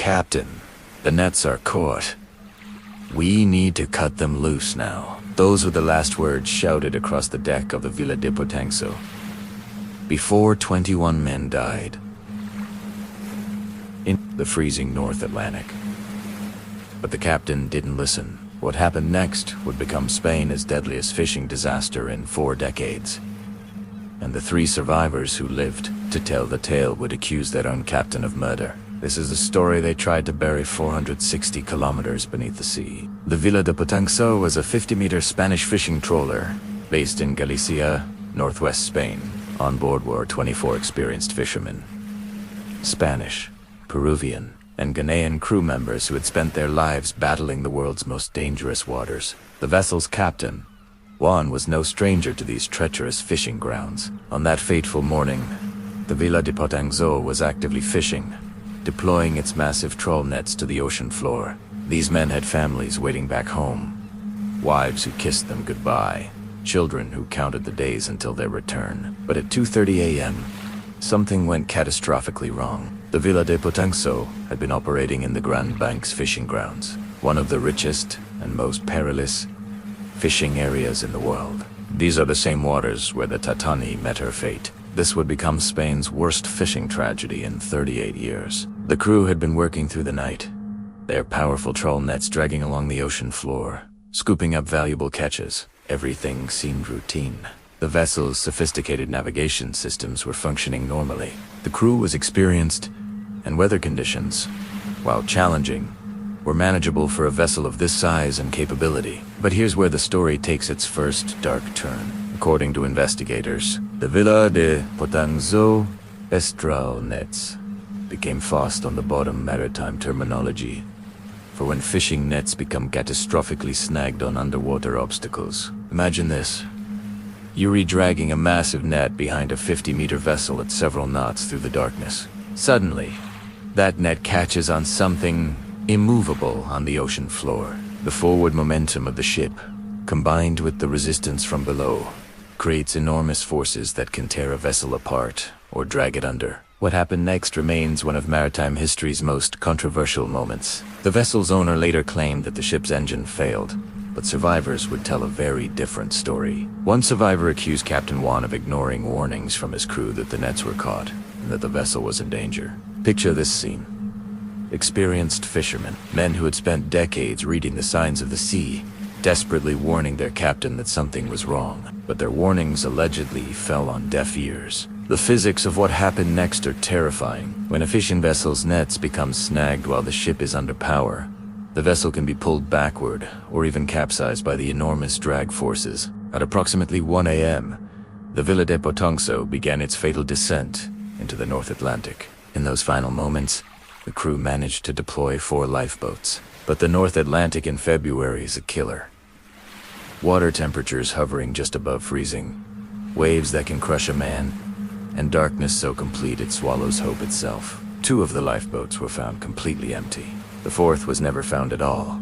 Captain, the nets are caught. We need to cut them loose now. Those were the last words shouted across the deck of the Villa de Pitanxo, before 21 men died in the freezing North Atlantic. But the captain didn't listen. What happened next would become Spain's deadliest fishing disaster in 4 decades. And the 3 survivors who lived to tell the tale would accuse their own captain of murder. This is a story they tried to bury 460 kilometers beneath the sea. The Villa de Pitanxo was a 50-meter Spanish fishing trawler based in Galicia, northwest Spain. On board were 24 experienced fishermen. Spanish, Peruvian, and Ghanaian crew members who had spent their lives battling the world's most dangerous waters. The vessel's captain, Juan, was no stranger to these treacherous fishing grounds. On that fateful morning, the Villa de Pitanxo was actively fishing, deploying its massive trawl nets to the ocean floor. These men had families waiting back home, wives who kissed them goodbye, children who counted the days until their return. But at 2:30 a.m., something went catastrophically wrong. The Villa de Pitanxo had been operating in the Grand Banks fishing grounds, one of the richest and most perilous fishing areas in the world. These are the same waters where the Titanic met her fate. This would become Spain's worst fishing tragedy in 38 years. The crew had been working through the night, their powerful trawl nets dragging along the ocean floor, scooping up valuable catches. Everything seemed routine. The vessel's sophisticated navigation systems were functioning normally. The crew was experienced, and weather conditions, while challenging, were manageable for a vessel of this size and capability. But here's where the story takes its first dark turn. According to investigators, the Villa de Pitanxo trawl nets became fast on the bottom. Maritime terminology for when fishing nets become catastrophically snagged on underwater obstacles. Imagine this. You're dragging a massive net behind a 50-meter vessel at several knots through the darkness. Suddenly, that net catches on something immovable on the ocean floor. The forward momentum of the ship, combined with the resistance from below, creates enormous forces that can tear a vessel apart or drag it under. What happened next remains one of maritime history's most controversial moments. The vessel's owner later claimed that the ship's engine failed, but survivors would tell a very different story. One survivor accused Captain Juan of ignoring warnings from his crew that the nets were caught and that the vessel was in danger. Picture this scene. Experienced fishermen, men who had spent decades reading the signs of the sea, desperately warning their captain that something was wrong, but their warnings allegedly fell on deaf ears. The physics of what happened next are terrifying. When a fishing vessel's nets become snagged while the ship is under power, the vessel can be pulled backward or even capsized by the enormous drag forces. At approximately 1 a.m., the Villa de Pitanxo began its fatal descent into the North Atlantic. In those final moments, the crew managed to deploy 4 lifeboats. But the North Atlantic in February is a killer. Water temperatures hovering just above freezing, waves that can crush a man, and darkness so complete it swallows hope itself. 2 of the lifeboats were found completely empty. The 4th was never found at all.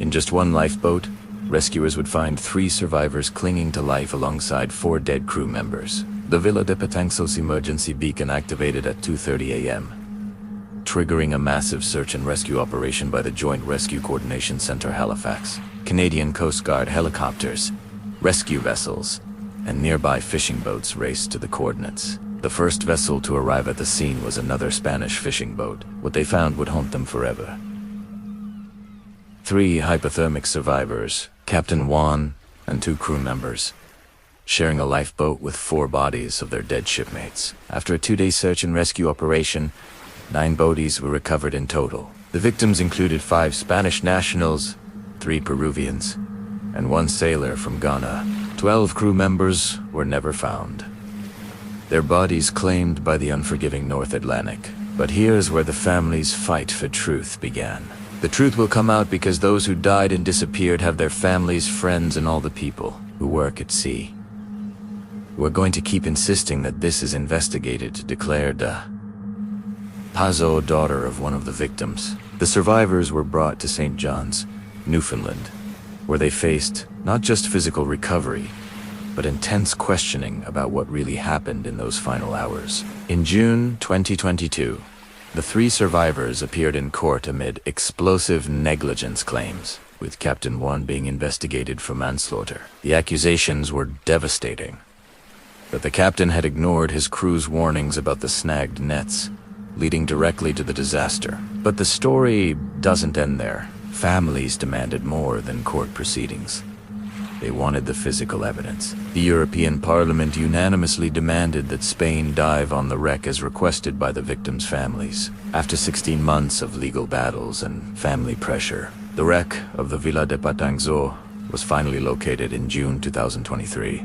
In just 1 lifeboat, rescuers would find 3 survivors clinging to life alongside 4 dead crew members. The Villa de Pitanxo's emergency beacon activated at 2:30 a.m., triggering a massive search and rescue operation by the Joint Rescue Coordination Center Halifax. Canadian Coast Guard helicopters, rescue vessels, and nearby fishing boats raced to the coordinates. The first vessel to arrive at the scene was another Spanish fishing boat. What they found would haunt them forever. 3 hypothermic survivors, Captain Juan and 2 crew members, sharing a lifeboat with 4 bodies of their dead shipmates. After a 2-day search and rescue operation, 9 bodies were recovered in total. The victims included 5 Spanish nationals, 3 Peruvians, and 1 sailor from Ghana. 12 crew members were never found, their bodies claimed by the unforgiving North Atlantic. But here's where the family's fight for truth began. The truth will come out because those who died and disappeared have their families, friends, and all the people who work at sea. We're going to keep insisting that this is investigated, declared Pazzo, daughter of one of the victims. The survivors were brought to St. John's, Newfoundland, where they faced not just physical recovery, but intense questioning about what really happened in those final hours. In June 2022, The three survivors appeared in court amid explosive negligence claims, with Captain Juan being investigated for manslaughter. The accusations were devastating. That the captain had ignored his crew's warnings about the snagged nets, leading directly to the disaster. But the story doesn't end there. Families demanded more than court proceedings. They wanted the physical evidence. The European Parliament unanimously demanded that Spain dive on the wreck as requested by the victims' families. After 16 months of legal battles and family pressure, the wreck of the Villa de Pitanxo was finally located in June 2023.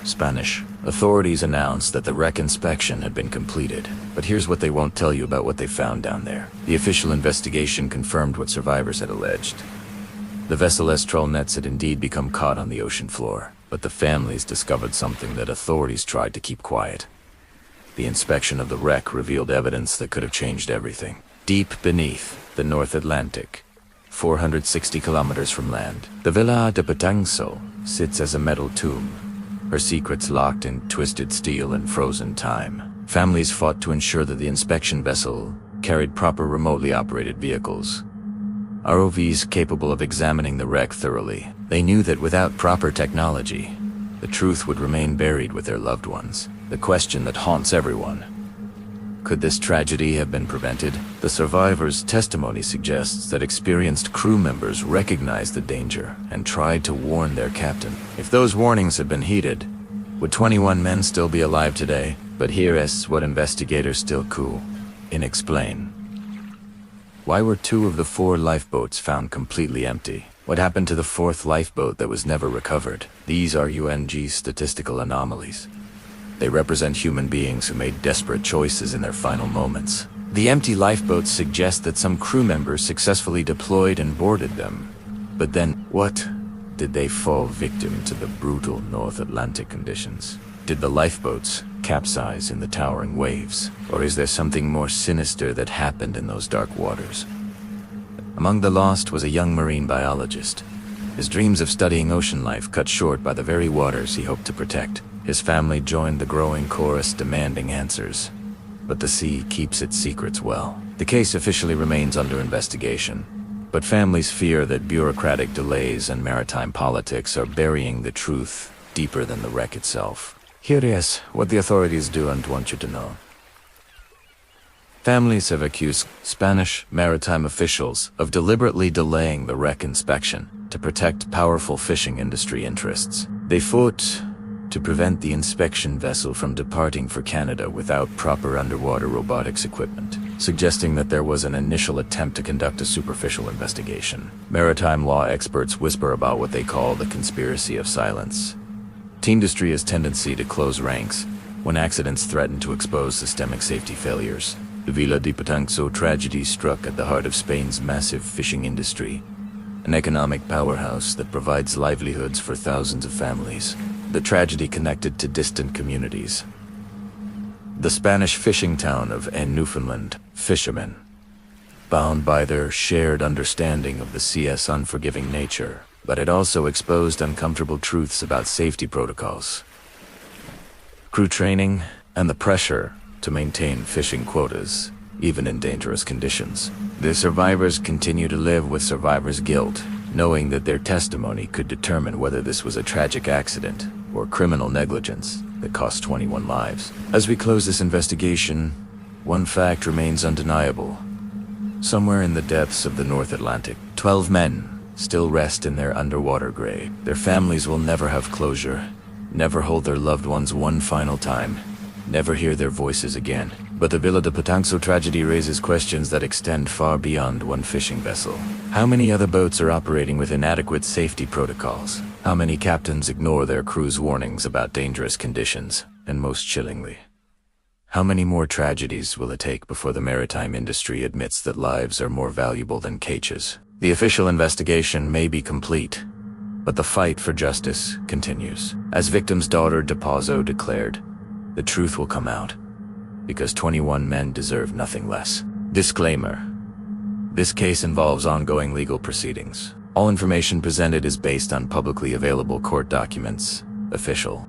Spanish authorities announced that the wreck inspection had been completed, but here's what they won't tell you about what they found down there. The official investigation confirmed what survivors had alleged. The vessel's trawl nets had indeed become caught on the ocean floor, but the families discovered something that authorities tried to keep quiet. The inspection of the wreck revealed evidence that could have changed everything. Deep beneath the North Atlantic, 460 kilometers from land, the Villa de Pitanxo sits as a metal tomb, her secrets locked in twisted steel and frozen time. Families fought to ensure that the inspection vessel carried proper remotely operated vehicles, ROVs capable of examining the wreck thoroughly. They knew that without proper technology, the truth would remain buried with their loved ones. The question that haunts everyone: could this tragedy have been prevented? The survivors' testimony suggests that experienced crew members recognized the danger and tried to warn their captain. If those warnings had been heeded, would 21 men still be alive today? But here is what investigators still cool in explain. Why were 2 of the 4 lifeboats found completely empty? What happened to the 4th lifeboat that was never recovered? These are UNG's statistical anomalies. They represent human beings who made desperate choices in their final moments. The empty lifeboats suggest that some crew members successfully deployed and boarded them. But then, what? Did they fall victim to the brutal North Atlantic conditions? Did the lifeboats capsize in the towering waves? Or is there something more sinister that happened in those dark waters? Among the lost was a young marine biologist. His dreams of studying ocean life cut short by the very waters he hoped to protect. His family joined the growing chorus demanding answers. But the sea keeps its secrets well. The case officially remains under investigation, but families fear that bureaucratic delays and maritime politics are burying the truth deeper than the wreck itself. Here is what the authorities don't want you to know. Families have accused Spanish maritime officials of deliberately delaying the wreck inspection to protect powerful fishing industry interests. They fought to prevent the inspection vessel from departing for Canada without proper underwater robotics equipment, suggesting that there was an initial attempt to conduct a superficial investigation. Maritime law experts whisper about what they call the conspiracy of silence. The industry has tendency to close ranks when accidents threaten to expose systemic safety failures. The Villa de Pitanxo tragedy struck at the heart of Spain's massive fishing industry, an economic powerhouse that provides livelihoods for thousands of families. The tragedy connected to distant communities. The Spanish fishing town of Newfoundland, fishermen, bound by their shared understanding of the sea's unforgiving nature, but it also exposed uncomfortable truths about safety protocols, crew training, and the pressure to maintain fishing quotas, even in dangerous conditions. The survivors continue to live with survivor's guilt, knowing that their testimony could determine whether this was a tragic accident or criminal negligence that cost 21 lives. As we close this investigation, one fact remains undeniable. Somewhere in the depths of the North Atlantic, 12 men still rest in their underwater grave. Their families will never have closure, never hold their loved ones one final time, never hear their voices again. But the Villa de Pitanxo tragedy raises questions that extend far beyond one fishing vessel. How many other boats are operating with inadequate safety protocols? How many captains ignore their crew's warnings about dangerous conditions? And most chillingly, how many more tragedies will it take before the maritime industry admits that lives are more valuable than cages? The official investigation may be complete, but the fight for justice continues. As victim's daughter DePazzo declared, the truth will come out, because 21 men deserve nothing less. Disclaimer: this case involves ongoing legal proceedings. All information presented is based on publicly available court documents. Official.